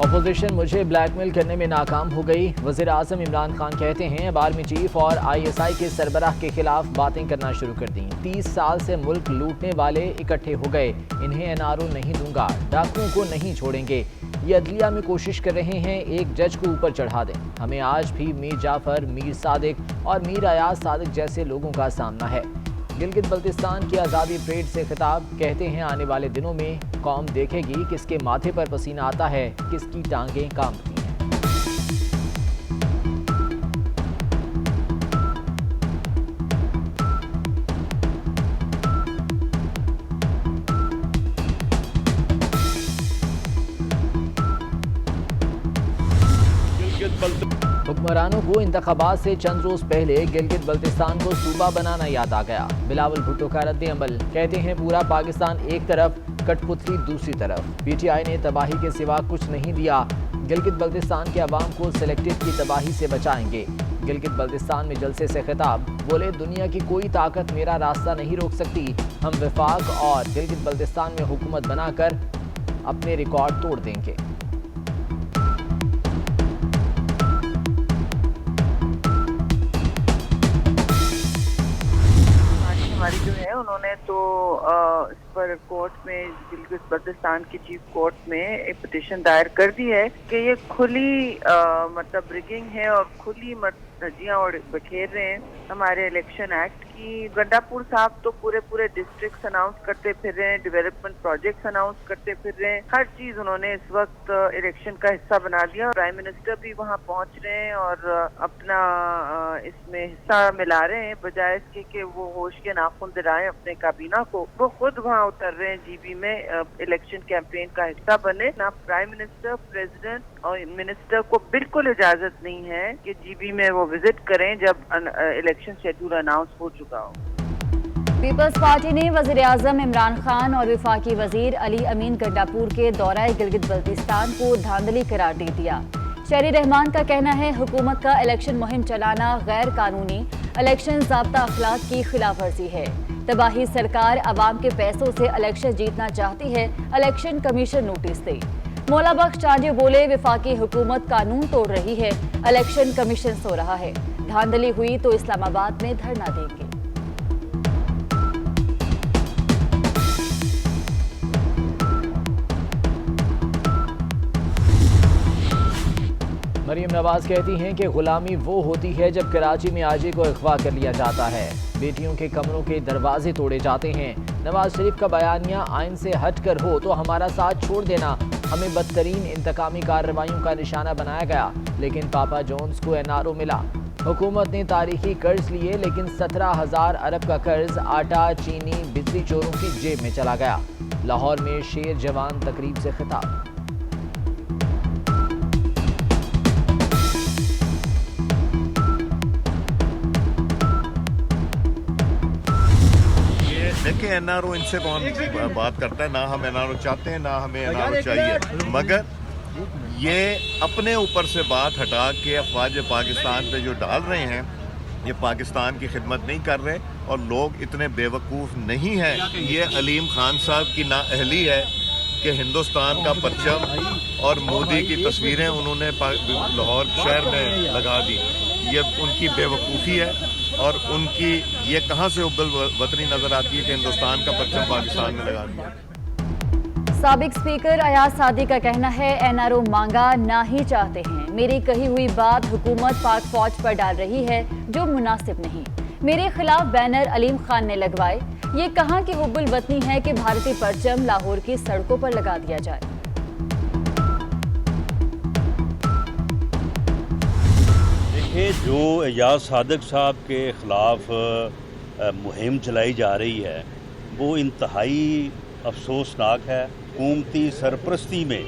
Opposition मुझे blackmail करने में नाकाम हो गई। वज़ीर आज़म इमरान खान कहते हैं अब आर्मी चीफ और ISI के सरबराह के खिलाफ बातें करना शुरू कर दी। 30 साल से मुल्क लूटने वाले इकट्ठे हो गए, इन्हें NRO नहीं दूंगा, डाकुओं को नहीं छोड़ेंगे। ये अदलिया में कोशिश कर रहे हैं एक जज को ऊपर चढ़ा दें। हमें आज भी मीर जाफर, मीर सादिक और मीर अयाज सादिक जैसे लोगों का सामना है। गिलगित बल्तिस्तान की आज़ादी परेड से खिताब, कहते हैं आने वाले दिनों में कौम देखेगी किसके माथे पर पसीना आता है, किसकी टांगें कांपती हैं। हुक्मरानों को इंतखाबात से चंद रोज पहले गिलगित बल्तिस्तान को सूबा बनाना याद आ गया। बिलावल भुट्टो का रद्द अमल, कहते हैं पूरा पाकिस्तान एक तरफ, कठपुतली दूसरी तरफ। PTI ने तबाही के सिवा कुछ नहीं दिया। गिलगित बल्तिस्तान के अवाम को सिलेक्टेड की तबाही से बचाएंगे। गिलगित बल्तिस्तान में जलसे से खिताब, बोले दुनिया की कोई ताकत मेरा रास्ता नहीं रोक सकती। हम वफाक और गिलगित बल्तिस्तान में हुकूमत बनाकर अपने रिकॉर्ड तोड़ देंगे। हमारी जो है उन्होंने तो इस पर कोर्ट में, गिलगित बल्तिस्तान की चीफ कोर्ट में एक पिटीशन दायर कर दी है कि ये खुली मतलब रिगिंग है और खुली धज्जियां और बखेर रहे हैं हमारे इलेक्शन एक्ट की। गंडापुर साहब तो पूरे डिस्ट्रिक्ट्स अनाउंस करते फिर रहे हैं, डेवलपमेंट प्रोजेक्ट्स अनाउंस करते फिर रहे हैं, हर चीज उन्होंने इस वक्त इलेक्शन का हिस्सा बना दिया। प्राइम मिनिस्टर भी वहां पहुंच रहे हैं और अपना इसमें हिस्सा मिला रहे हैं, बजाय इसके कि वो होश के नाखून दिलाएं अपने काबीना को। वो खुद वहां उतर रहे हैं GB में इलेक्शन कैंपेन का हिस्सा बने। ना प्राइम मिनिस्टर, प्रेसिडेंट और मिनिस्टर को बिल्कुल इजाजत नहीं है कि GB में वो विजिट करें जब इलेक्शन शेड्यूल अनाउंस हो चुका हो। पीपल्स पार्टी ने वज़ीर आज़म इमरान खान और वफाकी वजीर अली अमीन गंडापुर के दौराए गिलगित बल्तिस्तान को धांधली करार दे दिया। शहरी रहमान का कहना है हुकूमत का इलेक्शन मुहिम चलाना गैर कानूनी, इलेक्शन ज़ाब्ता अखलाक की खिलाफ वर्जी है। तबाही सरकार अवाम के पैसों से इलेक्शन जीतना चाहती है, इलेक्शन कमीशन नोटिस दे। मौला बख्श चांदी बोले वफाकी हुकूमत कानून तोड़ रही है, इलेक्शन कमीशन सो रहा है। धांधली हुई तो इस्लामाबाद में धरना देंगे। मरीम नवाज कहती हैं कि गुलामी वो होती है जब कराची में आजी को अगवा कर लिया जाता है, बेटियों के कमरों के दरवाजे तोड़े जाते हैं। नवाज शरीफ का बयानिया आइन से हट कर हो तो हमारा साथ छोड़ देना। हमें बदतरीन इंतकामी कार्रवाइयों का निशाना बनाया गया, लेकिन पापा जोन्स को NRO मिला। हुकूमत ने तारीखी कर्ज लिए, लेकिन 17,000 अरब का कर्ज आटा, चीनी, बिजली चोरों की जेब में चला गया। लाहौर में शेर जवान तकरीब से खिताब। देखिए NRO इनसे कौन बात करता है, ना हम NRO चाहते हैं ना हमें NRO चाहिए, मगर ये अपने ऊपर से बात हटा के अफवाज पाकिस्तान पे जो डाल रहे हैं, ये पाकिस्तान की खिदमत नहीं कर रहे और लोग इतने बेवकूफ़ नहीं हैं। ये अलीम खान साहब की नाअहली है कि हिंदुस्तान का परचम और मोदी की तस्वीरें उन्होंने लाहौर शहर में लगा दी। ये उनकी बेवकूफ़ी है और उनकी ये कहाँ से उगल वतनी नजर आती है कि हिंदुस्तान का परचम पाकिस्तान में लगा दिया। साबिक स्पीकर अयाज सादिक का कहना है NRO मांगा ना ही चाहते हैं। मेरी कही हुई बात हुकूमत पाक फौज पर डाल रही है जो मुनासिब नहीं। मेरे खिलाफ बैनर अलीम खान ने लगवाए। ये कहाँ की हुब्बुल वतनी है कि भारतीय परचम लाहौर की सड़कों पर लगा दिया जाए। देखिए, जो अयाज सादिक साहब के ख़िलाफ़ मुहिम चलाई जा रही है वो इंतहाई अफसोसनाक है। हुकूमती सरपरस्ती में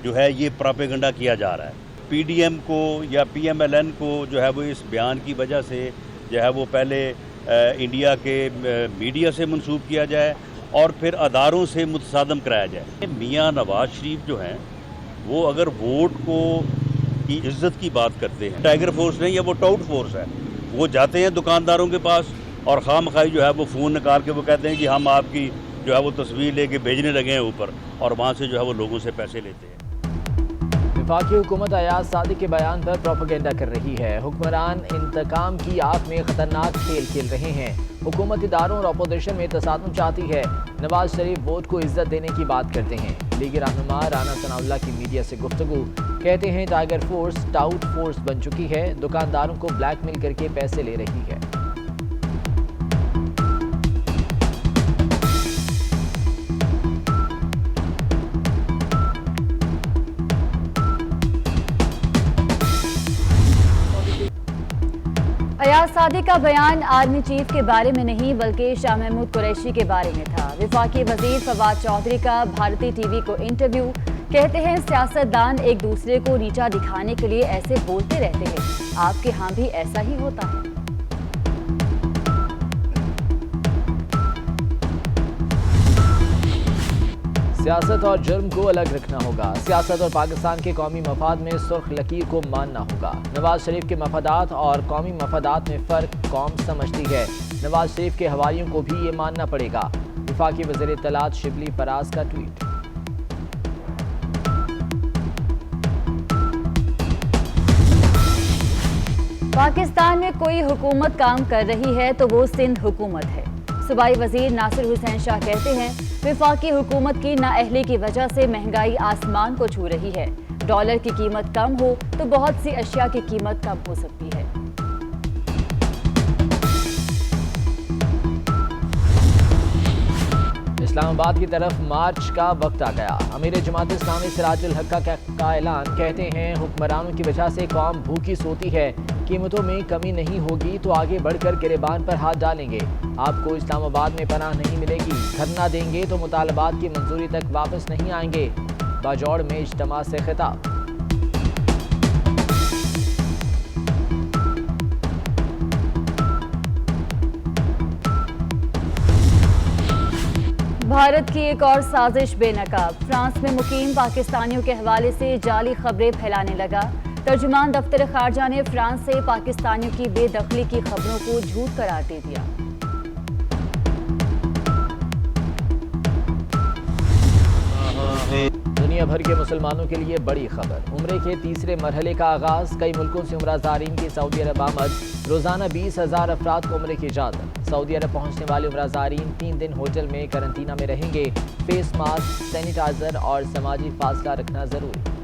जो है ये प्रोपेगेंडा किया जा रहा है। PDM को या PMLN को जो है वो इस बयान की वजह से जो है वो पहले इंडिया के मीडिया से मंसूब किया जाए और फिर अदारों से मुतसादम कराया जाए। मियाँ नवाज शरीफ जो हैं वो अगर वोट को की इज्जत की बात करते हैं, टाइगर फोर्स नहीं है, वो टाउट फोर्स है। वो जाते हैं दुकानदारों के पास और खामखाई जो है वो फ़ोन निकाल के वो कहते हैं कि हम आपकी जो है वो तस्वीर लेके भेजने लगे हैं ऊपर, और वहाँ से जो है वो लोगों से पैसे लेते हैं। वफाकी हुकूमत अयाज सादिक के बयान पर प्रोपेगेंडा कर रही है। हुक्मरान इंतकाम की आग में खतरनाक खेल खेल रहे हैं। हुकूमत इदारों और अपोजिशन में तसादुम चाहती है। नवाज शरीफ वोट को इज्जत देने की बात करते हैं। लीगी रहनुमा राना सनाउल्लाह की मीडिया से गुफ्तगू, कहते हैं टाइगर फोर्स टाउट फोर्स बन चुकी है, दुकानदारों को ब्लैकमेल करके पैसे ले रही है। अयाज सादिक का बयान आर्मी चीफ के बारे में नहीं बल्कि शाह महमूद कुरैशी के बारे में था। वफाकी वजीर फवाद चौधरी का भारतीय टीवी को इंटरव्यू, कहते हैं सियासतदान एक दूसरे को नीचा दिखाने के लिए ऐसे बोलते रहते हैं, आपके यहाँ भी ऐसा ही होता है। सियासत और जुर्म को अलग रखना होगा। सियासत और पाकिस्तान के कौमी मफाद में सुर्ख लकीर को मानना होगा। नवाज शरीफ के मफादात और कौमी मफादात में फ़र्क कौम समझती है। नवाज शरीफ के हवारियों को भी ये मानना पड़ेगा। वफाकी वज़ीर इत्तलात शिबली फराज का ट्वीट। पाकिस्तान में कोई हुकूमत काम कर रही है तो वो सिंध हुकूमत है। सूबाई वजीर नासिर हुसैन शाह कहते हैं, वफाकी हुकूमत की नाअहली की वजह से महंगाई आसमान को छू रही है। डॉलर की कीमत कम हो तो बहुत सी अशिया की कीमत कम हो सकती है। इस्लामाबाद की तरफ मार्च का वक्त आ गया। अमीर जमात इस्लामी सिराजुल हक का ऐलान, कहते हैं हुक्मरानों की वजह से कौम भूखी सोती है, कीमतों में कमी नहीं होगी तो आगे बढ़कर गिरेबान पर हाथ डालेंगे। आपको इस्लामाबाद में पनाह नहीं मिलेगी, धरना देंगे तो मुतालबात की मंजूरी तक वापस नहीं आएंगे। बाजौड़ में इज्तिमा से खिताब। भारत की एक और साजिश बेनकाब। फ्रांस में मुकीम पाकिस्तानियों के हवाले से जाली खबरें फैलाने लगा। तर्जुमान दफ्तर खारजा ने फ्रांस से पाकिस्तानियों की बेदखली की खबरों को झूठ करार दे दिया। दुनिया भर के मुसलमानों के लिए बड़ी खबर। उम्रे के तीसरे मरहले का आगाज। कई मुल्कों से उम्रा ज़ारीन की सऊदी अरब आमद। रोजाना 20,000 अफराद को उम्रे की इजाजत। सऊदी अरब पहुंचने वाले उम्रा ज़ारीन 3 दिन होटल में करंटीना में रहेंगे। फेस मास्क, सैनिटाइजर और समाजी फासला रखना जरूरी।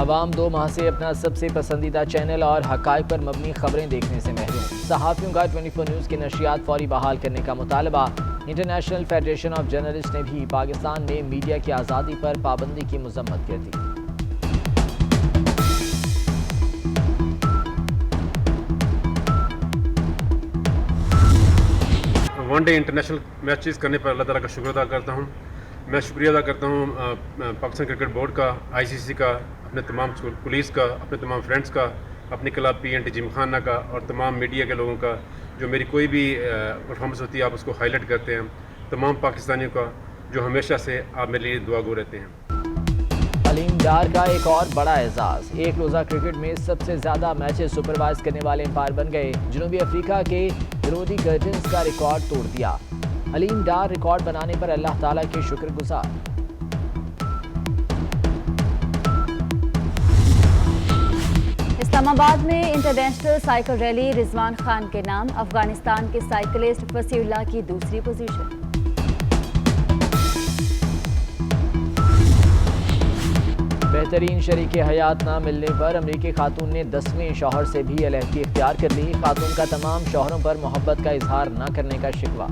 अवाम 2 माह से अपना सबसे पसंदीदा चैनल और हक़ाइक़ पर मबनी खबरें देखने से महरूम। सहाफ़ियों का 24 न्यूज़ की नशियात फौरी बहाल करने का मुतालबा। इंटरनेशनल फेडरेशन ऑफ जर्नलिस्ट ने भी पाकिस्तान में मीडिया की आज़ादी पर पाबंदी की मज़म्मत कर दी। वनडे इंटरनेशनल मैचेस करने पर अल्लाह ताला का शुक्र अदा करता हूँ। मैं शुक्रिया अदा करता हूँ पाकिस्तान क्रिकेट बोर्ड का, ICC का, अपने तमाम पुलिस का, अपने तमाम फ्रेंड्स का, अपने क्लब PNT जिमखाना का और तमाम मीडिया के लोगों का जो मेरी कोई भी परफॉर्मेंस होती है आप उसको हाईलाइट करते हैं। तमाम पाकिस्तानियों का जो हमेशा से आप मेरे लिए दुआ गो रहते हैं। अलीम डार का एक और बड़ा एजाज। एक रोज़ा क्रिकेट में सबसे ज़्यादा मैचेस सुपरवाइज करने वाले एम्पायर बन गए। जनूबी अफ्रीका के रोडी गर्जन्स का रिकॉर्ड तोड़ दिया। अलीम डार रिकॉर्ड बनाने पर अल्लाह ताला के शुक्रगुजार। इस्लामाबाद में international cycle rally Rizwan Khan के नाम। अफगानिस्तान के साइकिलिस्ट फसीउल्लाह की दूसरी पोजीशन। बेहतरीन शरीक हयात ना मिलने पर अमरीकी खातून ने 10वें शौहर से भी अलहदगी इख्तियार कर ली। खातून का तमाम शौहरों पर मोहब्बत का इजहार न करने का शिकवा।